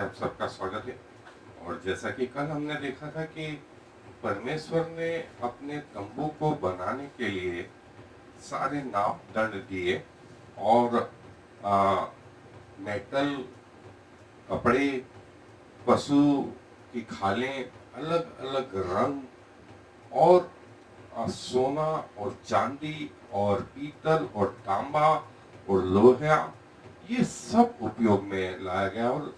आप सबका स्वागत है। और जैसा कि कल हमने देखा था कि परमेश्वर ने अपने तंबू को बनाने के लिए सारे मापदंड दिए और आ, मेटल, कपड़े, पशु की खालें, अलग अलग रंग और सोना और चांदी और पीतल और तांबा और लोहा, ये सब उपयोग में लाया गया और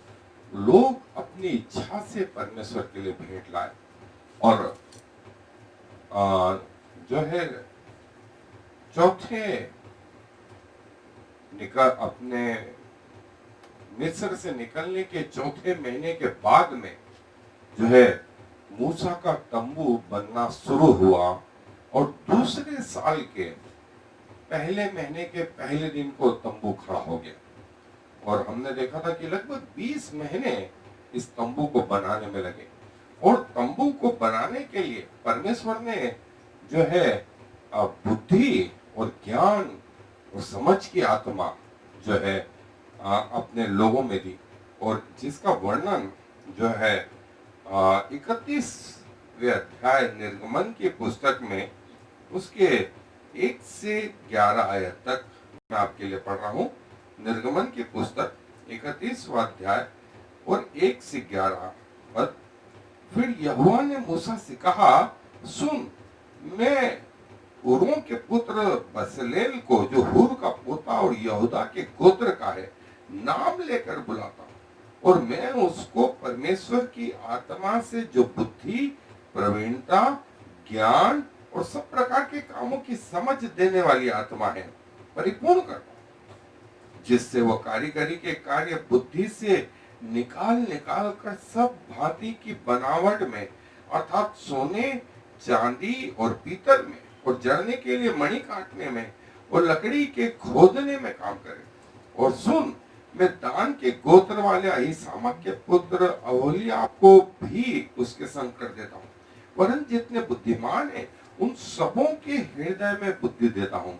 लोग अपनी इच्छा से परमेश्वर के लिए भेंट लाए। और आ, जो है चौथे अपने मिस्र से निकलने के चौथे महीने के बाद में जो है मूसा का तंबू बनना शुरू हुआ और दूसरे साल के पहले महीने के पहले दिन को तंबू खड़ा हो गया। और हमने देखा था कि लगभग 20 महीने इस तंबू को बनाने में लगे। और तंबू को बनाने के लिए परमेश्वर ने जो है बुद्धि और ज्ञान और समझ की आत्मा जो है अपने लोगों में दी, और जिसका वर्णन जो है 31वें अध्याय निर्गमन की पुस्तक में उसके 1 से 11 आयत तक मैं आपके लिए पढ़ रहा हूं। निर्गमन की पुस्तक 31वां अध्याय और 1 से 11 पद। फिर यहोवा ने मूसा से कहा, सुन, मैं उरों के पुत्र बसलेल को, जो हुर का पोता और यहूदा के गोत्र का है, नाम लेकर बुलाता हूं, और मैं उसको परमेश्वर की आत्मा से जो बुद्धि, प्रवीणता, ज्ञान और सब प्रकार के कामों की समझ देने वाली आत्मा है, परिपूर्ण करता हूं, जिससे वो कारीगरी के कार्य बुद्धि से निकाल निकाल कर सब भांति की बनावट में, अर्थात सोने, चांदी और पीतल में, और जड़ने के लिए मणि काटने में और लकड़ी के खोदने में काम करे। और सुन, मैं दान के गोत्र वाले अहीसामाक के पुत्र अहोलियाब को भी उसके संग कर देता हूँ, वरन जितने बुद्धिमान हैं उन सबों के हृदय में बुद्धि देता हूँ,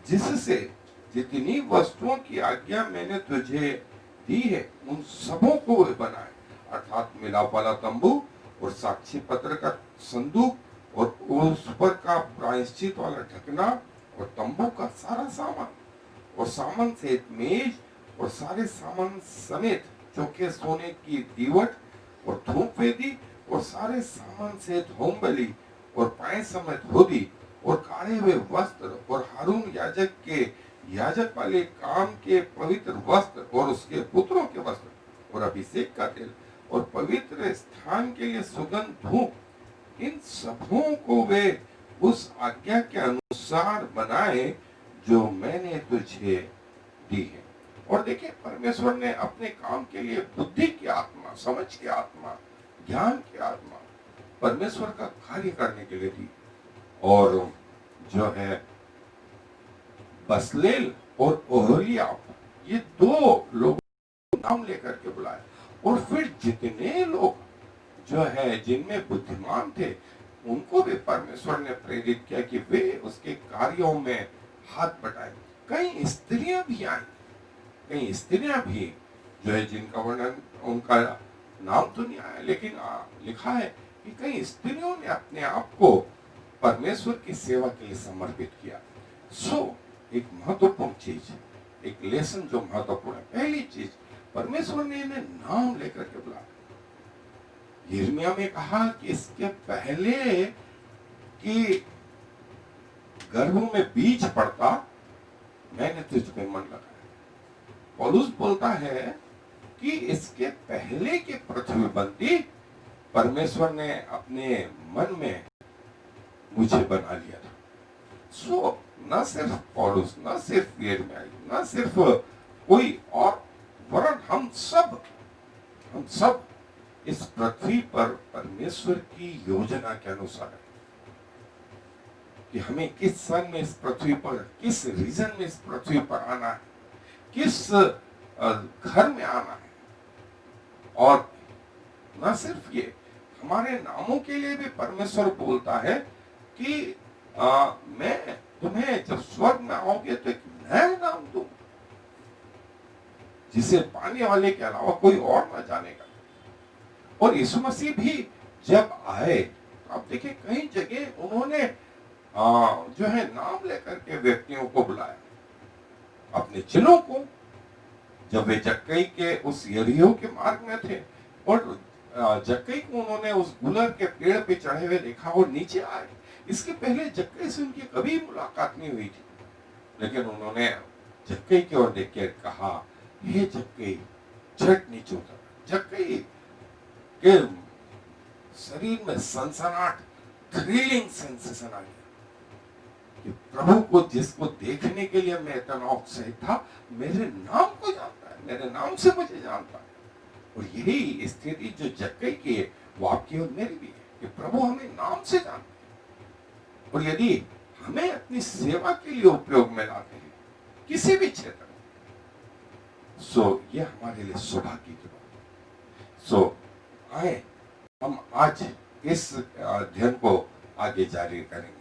जिससे जितनी वस्तुओं की आज्ञा मैंने तुझे दी है उन सबों को बनाए, अर्थात मिलाप वाला तंबू और साक्षी पत्र का संदूक और उस पर का प्रायश्चित वाला ढकना और तंबू का सारा सामान और सामान सहित मेज और सारे सामान समेत चौके सोने की दीवट और धूप वेदी और सारे सामान सहित होम बलि और पाए समेत होदी और काढ़े हुए वस्त्र और हारून याजक के याजक वाले काम के पवित्र वस्त्र और उसके पुत्रों के वस्त्र और अभिषेक का तेल और पवित्र स्थान के लिए सुगंध धूप, इन सबों को वे उस आज्ञा के अनुसार बनाए जो मैंने तुझे दी है। और देखिए, परमेश्वर ने अपने काम के लिए बुद्धि की आत्मा, समझ की आत्मा, ज्ञान की आत्मा परमेश्वर का कार्य करने के लिए दी। और जो है बसलेल और ओहोलियाब, ये दो लोगों को नाम लेकर के बुलाए, और फिर जितने लोग जो है जिनमें बुद्धिमान थे उनको भी परमेश्वर ने प्रेरित किया कि वे उसके कार्यों में हाथ बटाएं। कई स्त्रियां भी आई, कई स्त्रियां भी जो है जिनका वर्णन, उनका नाम तो नहीं आया, लेकिन लिखा है कि कई स्त्रियों ने अपने आप को परमेश्वर की सेवा के लिए समर्पित किया। एक महत्वपूर्ण चीज, एक लेसन जो महत्वपूर्ण है, पहली चीज, परमेश्वर ने इन्हें नाम लेकर के बुलाया। यिर्मयाह में कहा कि इसके पहले कि गर्भ में बीज पड़ता मैंने तुझ पे मन लगाया। पौलुस बोलता है कि इसके पहले की पृथ्वी बनती परमेश्वर ने अपने मन में मुझे बना लिया था। न सिर्फ पौलुस, न सिर्फ यिर्मयाह, न सिर्फ कोई और, वरन हम सब इस पृथ्वी पर परमेश्वर की योजना के अनुसार है कि हमें किस सन में इस पृथ्वी पर, किस रीजन में इस पृथ्वी पर आना है, किस घर में आना है। और न सिर्फ ये, हमारे नामों के लिए भी परमेश्वर बोलता है कि मैं तुम्हें जब स्वर्ग में आओगे तो एक नया नाम दूंगा, जिसे पाने वाले के अलावा कोई और ना जानेगा। और यीशु मसीह भी जब आए, आप देखिए कई जगह उन्होंने जो है नाम लेकर के व्यक्तियों को बुलाया, अपने चेलों को। जब वे जक्कई के उस यरीहो के मार्ग में थे और जक्कई को उन्होंने उस गुलर के पेड़ पे चढ़े हुए देखा और नीचे आए। इसके पहले जक्कई से उनकी कभी मुलाकात नहीं हुई थी, लेकिन उन्होंने जक्कई की ओर देख के कहा, हे जक्कई, झट नीचे उतर। जक्कई के शरीर में सनसनाहट, थ्रिलिंग सेंसेशन आ गया कि प्रभु को जिसको देखने के लिए मैं इतना उत्साहित था, मेरे नाम को जानता है, मेरे नाम से मुझे जानता है। और यही स्थिति जो जक्कई की है वो आपकी और मेरी भी है कि प्रभु हमें नाम से जानते हैं। और यदि हमें अपनी सेवा के लिए उपयोग में लाते हैं किसी भी क्षेत्र में, सो ये हमारे लिए सौभाग्य की बात है। सो आए हम आज इस अध्ययन को आगे जारी करेंगे।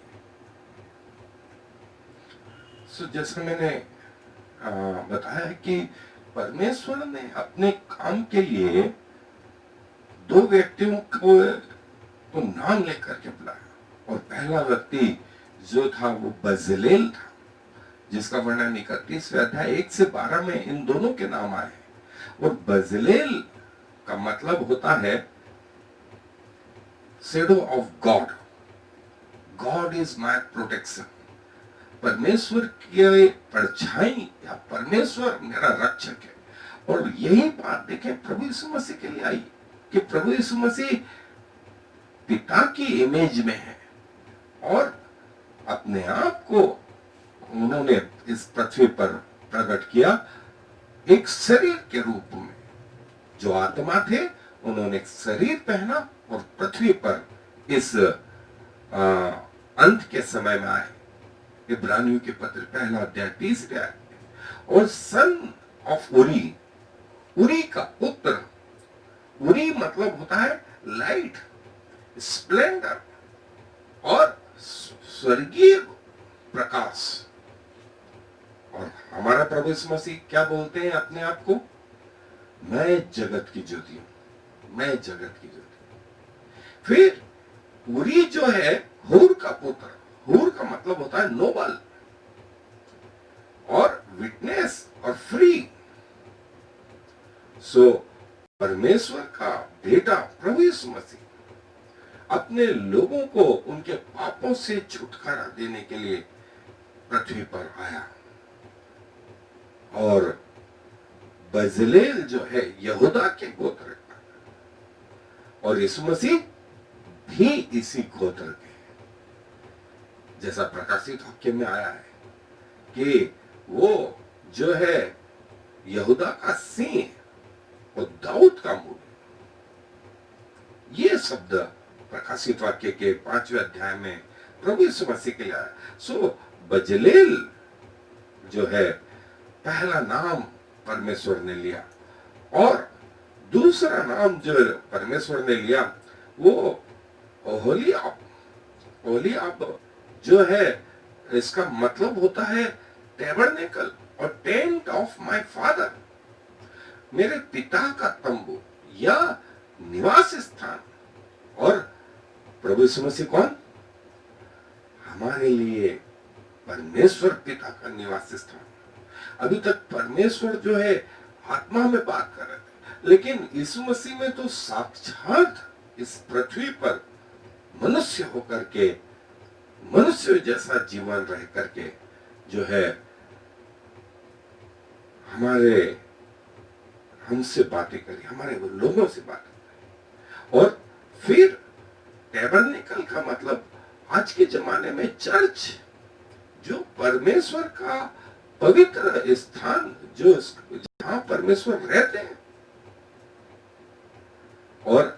सो जैसे मैंने बताया कि परमेश्वर ने अपने काम के लिए दो व्यक्तियों को तो नाम लेकर के बुलाया। और पहला व्यक्ति जो था वो बजलेल था, जिसका वर्णन 31वें अध्याय 1 से 12 में इन दोनों के नाम आए हैं। और बजलेल का मतलब होता है shadow of God, God is my protection. परमेश्वर की परछाई या परमेश्वर मेरा रक्षक है। और यही बात देखें प्रभु यीशु मसीह के लिए आई कि प्रभु यीशु मसीह पिता की इमेज में है और अपने आप को उन्होंने इस पृथ्वी पर प्रकट किया एक शरीर के रूप में। जो आत्मा थे उन्होंने एक शरीर पहना और पृथ्वी पर इस अंत के समय में आए। इब्रानियों के पत्र पहला अध्याय 30 आयत। और सन ऑफ उरी, उरी का पुत्र, उरी मतलब होता है लाइट, स्प्लेंडर और स्वर्गीय प्रकाश। और हमारा प्रभु यीशु मसीह क्या बोलते हैं अपने आप को? मैं जगत की ज्योति हूं, मैं जगत की ज्योति हूं। फिर उरी जो है हूर का पुत्र, हूर का मतलब होता है नोबल और विटनेस और फ्री। सो परमेश्वर का बेटा प्रभु यीशु मसीह अपने लोगों को उनके पापों से छुटकारा देने के लिए पृथ्वी पर आया। और बजलेल जो है यहूदा के गोत्र का, और यीशु मसीह भी इसी गोत्र के, जैसा प्रकाशित वाक्य में आया है कि वो जो है यहूदा का सिंह और दाऊद का मूल। ये शब्द प्रकाशित वाक्य के 5वें अध्याय में प्रभु यीशु मसीह के लिए आया। सो बजलेल जो है पहला नाम परमेश्वर ने लिया, और दूसरा नाम जो परमेश्वर ने लिया वो ओहोलियाब। ओहोलियाब जो है इसका मतलब होता है टैबरनेकल और टेंट ऑफ माय फादर, मेरे पिता का तंबू या निवास स्थान। और प्रभु यीशु मसीह कौन? हमारे लिए परमेश्वर पिता का निवास स्थान। अभी तक परमेश्वर जो है आत्मा में बात कर रहे थे, लेकिन यीशु मसीह में तो साक्षात इस पृथ्वी पर मनुष्य होकर के, मनुष्य जैसा जीवन रह करके जो है हमसे बातें करी, हमारे लोगों से बातें करी। और फिर टैबरनेकल का मतलब आज के जमाने में चर्च, जो परमेश्वर का पवित्र स्थान, जो जहां परमेश्वर रहते हैं। और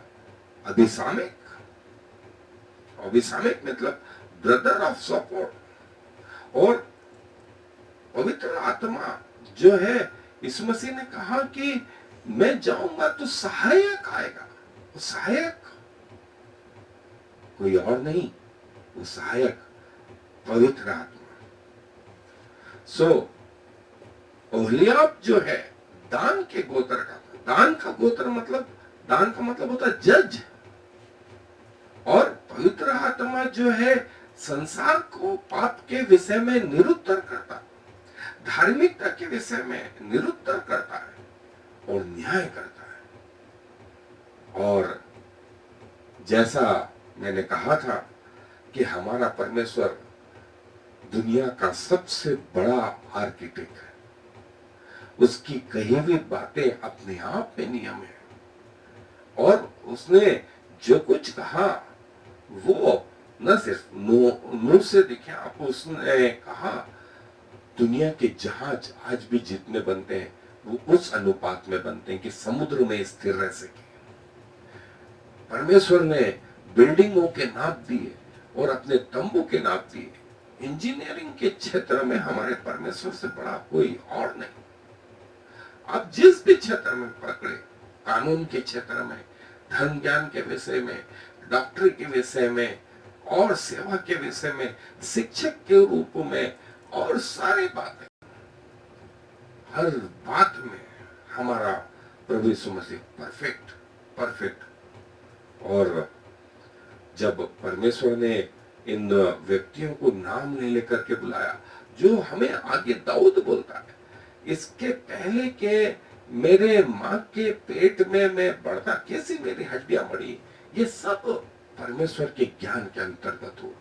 अभिसामिक, अभिसामिक मतलब ब्रदर ऑफ सपोर्ट। और पवित्र आत्मा जो है, यीशु मसीह ने कहा कि मैं जाऊंगा तो सहायक आएगा। वो सहायक कोई और नहीं, वो सहायक पवित्र आत्मा। सो ओहोलियाब जो है दान के गोत्र का था। दान का गोत्र मतलब, दान का मतलब होता है जज। और पवित्र आत्मा जो है संसार को पाप के विषय में निरुत्तर करता, धार्मिकता के विषय में निरुत्तर करता है और न्याय करता है। और जैसा मैंने कहा था कि हमारा परमेश्वर दुनिया का सबसे बड़ा आर्किटेक्ट है, उसकी कही हुई बातें अपने आप में नियम है, और उसने जो कुछ कहा वो न सिर्फ मुंह से दिखे आप, उसने कहा दुनिया के जहाज आज भी जितने बनते हैं वो उस अनुपात में बनते हैं कि समुद्र में स्थिर रह सके। परमेश्वर ने बिल्डिंगों के नाप दिए और अपने तंबू के नाप दिए। इंजीनियरिंग के क्षेत्र में हमारे परमेश्वर से बड़ा कोई और नहीं। आप जिस भी क्षेत्र में पकड़े, कानून के क्षेत्र में, धर्म ज्ञान के विषय में, डॉक्टरी के विषय में और सेवा के विषय में, शिक्षक के रूप में, और सारी बातें, हर बात में हमारा प्रभु यीशु मसीह परफेक्ट परफेक्ट। और जब परमेश्वर ने इन व्यक्तियों को नाम ले लेकर के बुलाया, जो हमें आगे दाऊद बोलता है, इसके पहले के मेरे माँ के पेट में मैं बढ़ता कैसी मेरी हड्डियां बढ़ी, ये सब परमेश्वर के ज्ञान के अंतर्गत हुआ।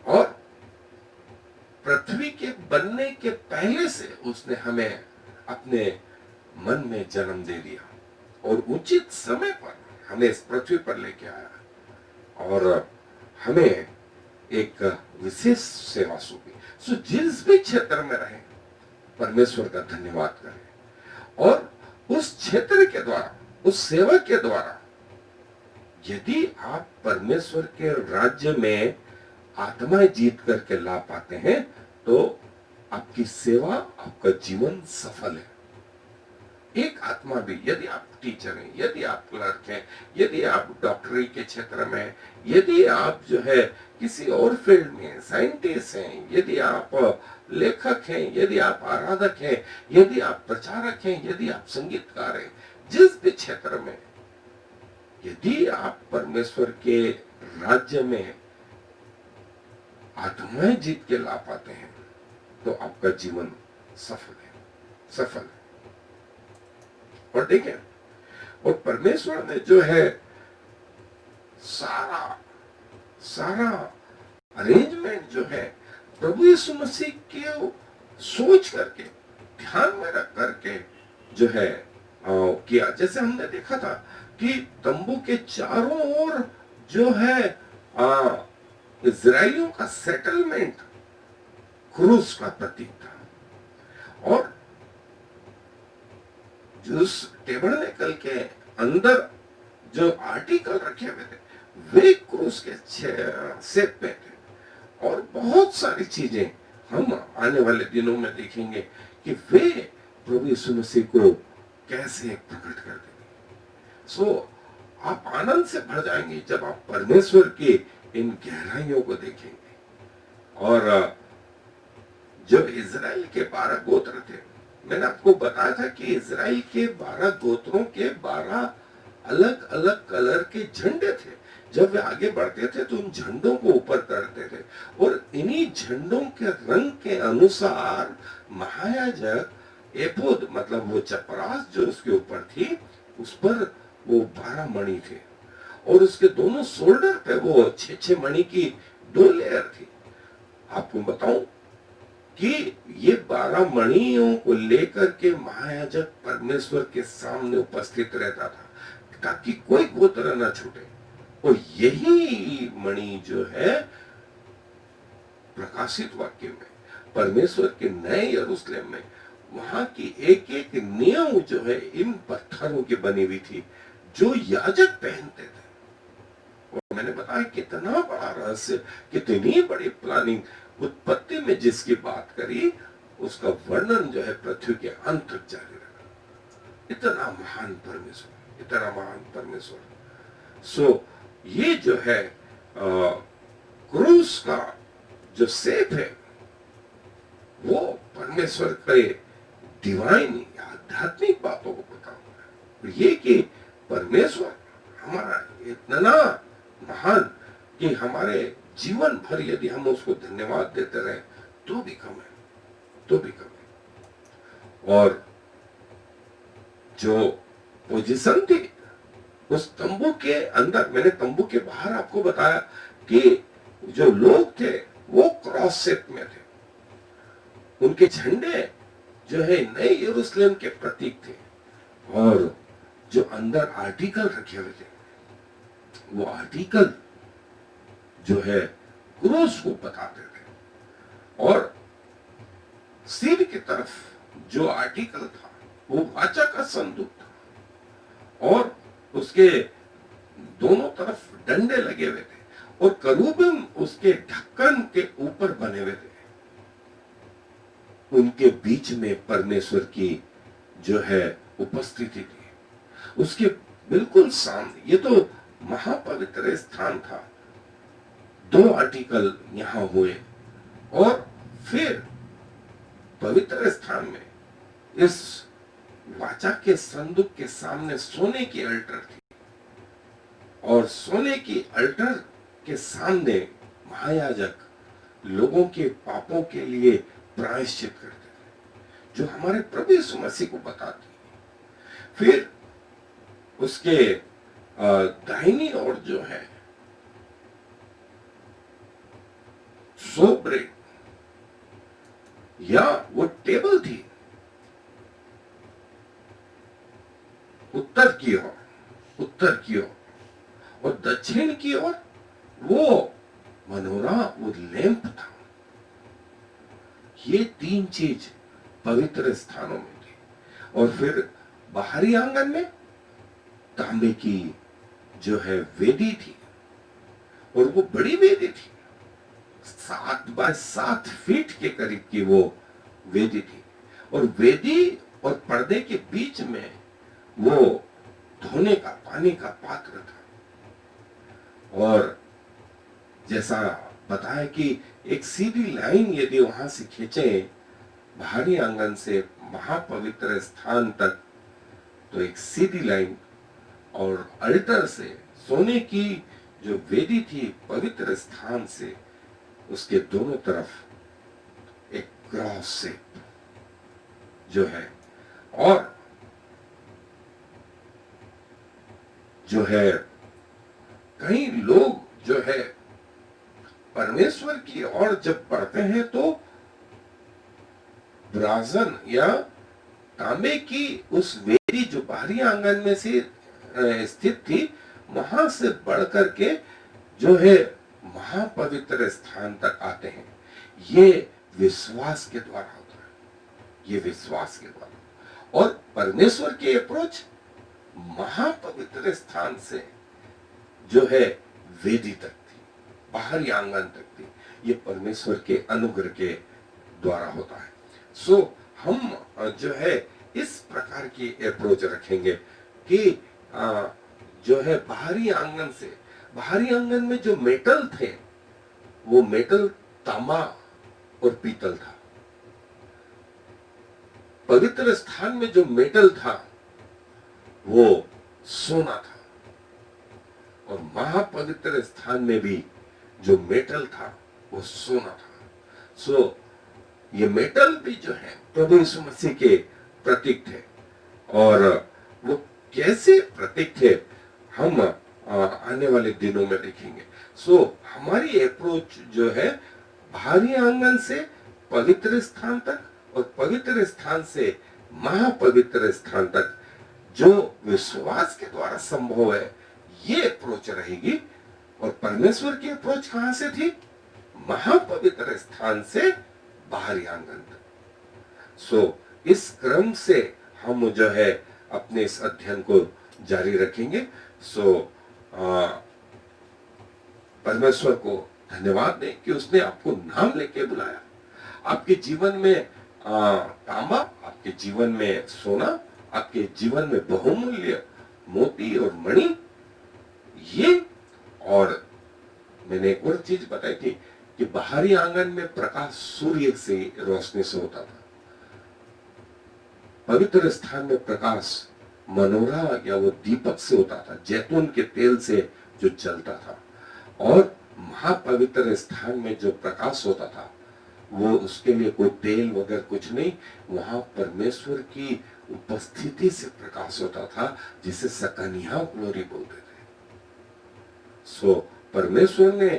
और पृथ्वी के बनने के पहले से उसने हमें अपने मन में जन्म दे दिया और उचित समय पर हमें इस पृथ्वी पर लेके आया और हमें एक विशेष सेवा सौंपी। सो जिस भी क्षेत्र में रहे परमेश्वर का धन्यवाद करें, और उस क्षेत्र के द्वारा, उस सेवा के द्वारा यदि आप परमेश्वर के राज्य में आत्माएं जीत करके ला पाते हैं तो आपकी सेवा, आपका जीवन सफल है। एक आत्मा भी, यदि आप टीचर हैं, यदि आप क्लर्क हैं, यदि आप डॉक्टरी के क्षेत्र में, यदि आप जो है किसी और फील्ड में साइंटिस्ट हैं, यदि आप लेखक हैं, यदि आप आराधक हैं, यदि आप प्रचारक हैं, यदि आप संगीतकार हैं, जिस भी क्षेत्र में यदि आप परमेश्वर के राज्य में आत्माएं जीत के ला पाते हैं तो आपका जीवन सफल है, सफल है। और देखें, और परमेश्वर ने जो है सारा अरेंजमेंट जो है प्रभु यीशु मसीह के सोच करके, ध्यान में रख करके जो है किया। जैसे हमने देखा था कि तंबू के चारों ओर जो है इजराइलियों का सेटलमेंट क्रूस का प्रतीक था, और जो टेबरनेकल के अंदर जो आर्टिकल रखे हुए थे वे क्रूस के शेप पे थे। और बहुत सारी चीजें हम आने वाले दिनों में देखेंगे कि वे प्रभु यीशु मसीह को कैसे प्रकट कर देंगे। सो आप आनंद से भर जाएंगे जब आप परमेश्वर की इन गहराइयों को देखेंगे। और जब इजराइल के 12 गोत्र थे, मैंने आपको बताया था कि इजराइल के 12 गोत्रों के 12 अलग अलग कलर के झंडे थे। जब वे आगे बढ़ते थे तो उन झंडों को ऊपर करते थे, और इन्हीं झंडों के रंग के अनुसार महायाजक एपोद, मतलब वो चपरास जो उसके ऊपर थी, उस पर वो 12 मणि थे, और उसके दोनों शोल्डर पे वो 6-6 मणि की 2 लेयर थी। आपको बताऊं कि ये 12 मणियों को लेकर के महायाजक परमेश्वर के सामने उपस्थित रहता था ताकि कोई गोत्र न छूटे। और यही मणि जो है प्रकाशित वाक्य में, परमेश्वर के नए यरूशलेम में, वहां की एक एक नियम जो है इन पत्थरों की बनी हुई थी जो याजक पहनते थे। और मैंने बताया कितना बड़ा रहस्य, कितनी बड़ी प्लानिंग, उत्पत्ति में जिसकी बात करी उसका वर्णन जो है पृथ्वी के अंत तक जारी रहा। इतना महान परमेश्वर, इतना महान परमेश्वर। सो ये जो है क्रूस का जो शेप है वो परमेश्वर के डिवाइन या आध्यात्मिक बातों को बताऊंगा। और ये कि परमेश्वर हमारा इतना महान कि हमारे जीवन भर यदि हम उसको धन्यवाद देते रहे तो भी कम है, तो भी कम है। और जो पोजीशन थी उस तंबू के अंदर, मैंने तंबू के बाहर आपको बताया कि जो लोग थे वो क्रॉस शेप में थे, उनके झंडे जो है नए यरूशलेम के प्रतीक थे, और जो अंदर आर्टिकल रखे हुए थे वो आर्टिकल जो है क्रूस को बताते थे। और सिर की तरफ जो आर्टिकल था वो वाचा का संदूक था, और उसके दोनों तरफ डंडे लगे हुए थे, और करूबिम उसके ढक्कन के ऊपर बने हुए थे। उनके बीच में परमेश्वर की जो है उपस्थिति थी, उसके बिल्कुल सामने। ये तो महापवित्र स्थान था। 2 आर्टिकल यहां हुए, और फिर पवित्र स्थान में इस वाचा के संदूक के सामने सोने की अल्टर थी, और सोने की अल्टर के सामने महायाजक लोगों के पापों के लिए प्रायश्चित करते थे, जो हमारे प्रभु यीशु मसीह को बताती। फिर उसके दाहिनी ओर जो है सो ब्रेड या वो टेबल थी, उत्तर की ओर, और दक्षिण की ओर वो मनोरा, वो लैंप था। ये 3 चीज पवित्र स्थानों में थी। और फिर बाहरी आंगन में तांबे की जो है वेदी थी, और वो बड़ी वेदी थी, 7 बाय 7 फीट के करीब की वो वेदी थी, और वेदी और पर्दे के बीच में वो धोने का पानी का पात्र था। और जैसा बताया कि एक सीधी लाइन यदि वहां से खींचे बाहरी आंगन से महापवित्र स्थान तक, तो एक सीधी लाइन, और अल्टर से सोने की जो वेदी थी पवित्र स्थान से उसके दोनों तरफ एक क्रॉस शेप जो है, और जो है कई लोग जो है परमेश्वर की ओर जब बढ़ते हैं तो ब्राजन या तांबे की उस वेदी जो बाहरी आंगन में से स्थित थी, वहां से बढ़ करके जो है महापवित्र स्थान तक आते हैं। ये विश्वास के द्वारा होता है, ये विश्वास के द्वारा। और परमेश्वर की अप्रोच महापवित्र स्थान से जो है वेदी तक थी, बाहरी आंगन तक थी। ये परमेश्वर के अनुग्रह के द्वारा होता है। सो हम जो है इस प्रकार की अप्रोच रखेंगे कि जो है बाहरी आंगन से, बाहरी आंगन में जो मेटल थे वो मेटल तांबा और पीतल था। पवित्र स्थान में जो मेटल था वो सोना था, और महापवित्र स्थान में भी जो मेटल था वो सोना था। सो ये मेटल भी जो है प्रभु यीशु मसीह के प्रतीक थे, और वो कैसे प्रतीक थे हम आने वाले दिनों में देखेंगे। सो हमारी अप्रोच जो है बाहरी आंगन से पवित्र स्थान तक, और पवित्र स्थान से महापवित्र स्थान तक, जो विश्वास के द्वारा संभव है, ये अप्रोच रहेगी। और परमेश्वर की अप्रोच कहां से थी? महापवित्र स्थान से बाहरी आंगन तक। सो इस क्रम से हम जो है अपने इस अध्ययन को जारी रखेंगे। सो परमेश्वर को धन्यवाद दें कि उसने आपको नाम लेके बुलाया। आपके जीवन में तांबा, आपके जीवन में सोना, आपके जीवन में बहुमूल्य मोती और मणि, ये। और मैंने एक और चीज बताई थी कि बाहरी आंगन में प्रकाश सूर्य से, रोशनी से होता था। पवित्र स्थान में प्रकाश मनोरा या वो दीपक से होता था, जैतून के तेल से जो जलता था। और महापवित्र स्थान में जो प्रकाश होता था वो उसके लिए कोई तेल वगैरह कुछ नहीं, वहां परमेश्वर की उपस्थिति से प्रकाश होता था, जिसे सकनिया ग्लोरी बोलते थे। सो परमेश्वर ने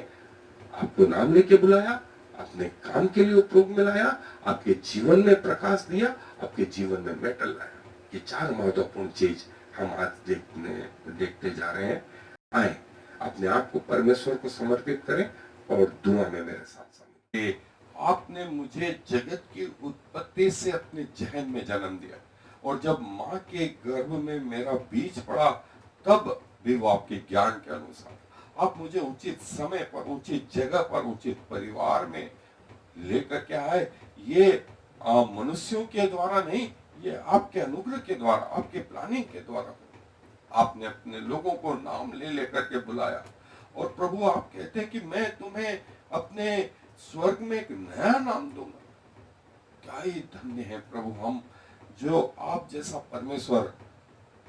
आपको नाम लेके बुलाया, अपने काम के लिए उपयोग में लाया, आपके जीवन में प्रकाश दिया, आपके जीवन में मेटल लाया। ये 4 महत्वपूर्ण चीज हम आज देखते जा रहे हैं। आए अपने आप को परमेश्वर को समर्पित करें और दुआ में मेरे साथ शामिल। आपने मुझे जगत की उत्पत्ति से अपने जहन में जन्म दिया, और जब माँ के गर्भ में मेरा बीज पड़ा तब भी वो आपके ज्ञान के अनुसार आप मुझे उचित समय पर, उचित जगह पर, उचित परिवार में लेकर के आए। ये मनुष्यों के द्वारा नहीं, ये आपके अनुग्रह के द्वारा, आपके प्लानिंग के द्वारा। आपने अपने लोगों को नाम ले लेकर के बुलाया, और प्रभु आप कहते हैं कि मैं तुम्हें अपने स्वर्ग में एक नया नाम दूंगा। क्या ही धन्य है प्रभु हम, जो आप जैसा परमेश्वर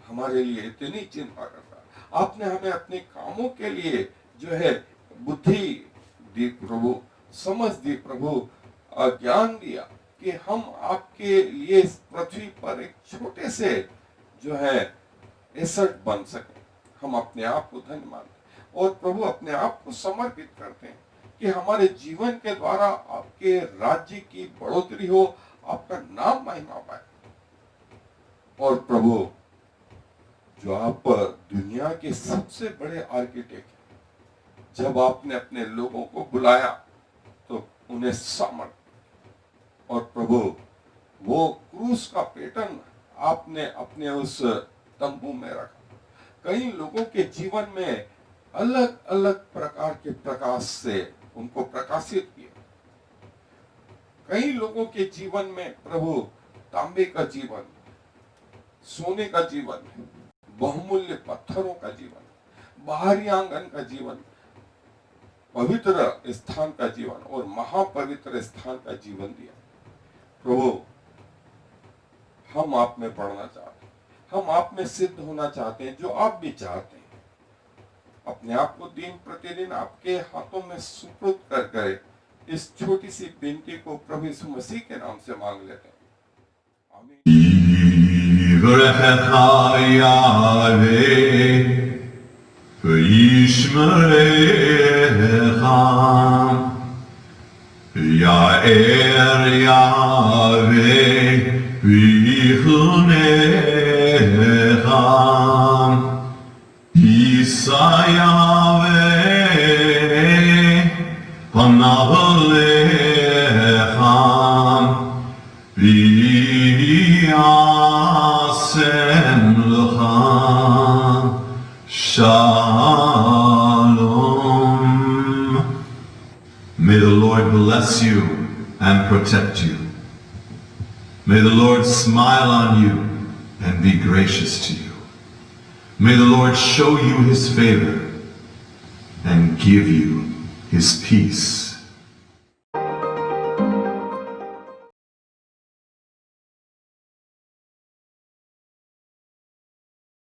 हमारे लिए इतनी चिंता करता है। आपने हमें अपने कामों के लिए जो है बुद्धि दी प्रभु, समझ दी प्रभु, ज्ञान दिया कि हम आपके लिए इस पृथ्वी पर एक छोटे से जो है एसेट बन सके। हम अपने आप को धन्य मानते और प्रभु अपने आप को समर्पित करते हैं कि हमारे जीवन के द्वारा आपके राज्य की बढ़ोतरी हो, आपका नाम महिमा पाए। और प्रभु जो आप दुनिया के सबसे बड़े आर्किटेक्ट हैं, जब आपने अपने लोगों को बुलाया तो उन्हें सामर्थ, और प्रभु वो क्रूस का पैटर्न आपने अपने उस तंबू में रखा। कई लोगों के जीवन में अलग अलग प्रकार के प्रकाश से उनको प्रकाशित किया। कई लोगों के जीवन में प्रभु तांबे का जीवन, सोने का जीवन, बहुमूल्य पत्थरों का जीवन, बाहरी आंगन का जीवन, पवित्र स्थान का जीवन और महापवित्र स्थान का जीवन दिया। प्रभु हम आप में बढ़ना चाहते हैं, हम आप में सिद्ध होना चाहते हैं, जो आप भी चाहते हैं। अपने आप को दिन प्रतिदिन आपके हाथों में सुपुर्द कर कर इस छोटी सी विनती को प्रभु यीशु मसीह के नाम से मांग लेते हैं। Shalom. May the Lord bless you and protect you. May the Lord smile on you and be gracious to you. May the Lord show you his favor and give you his peace.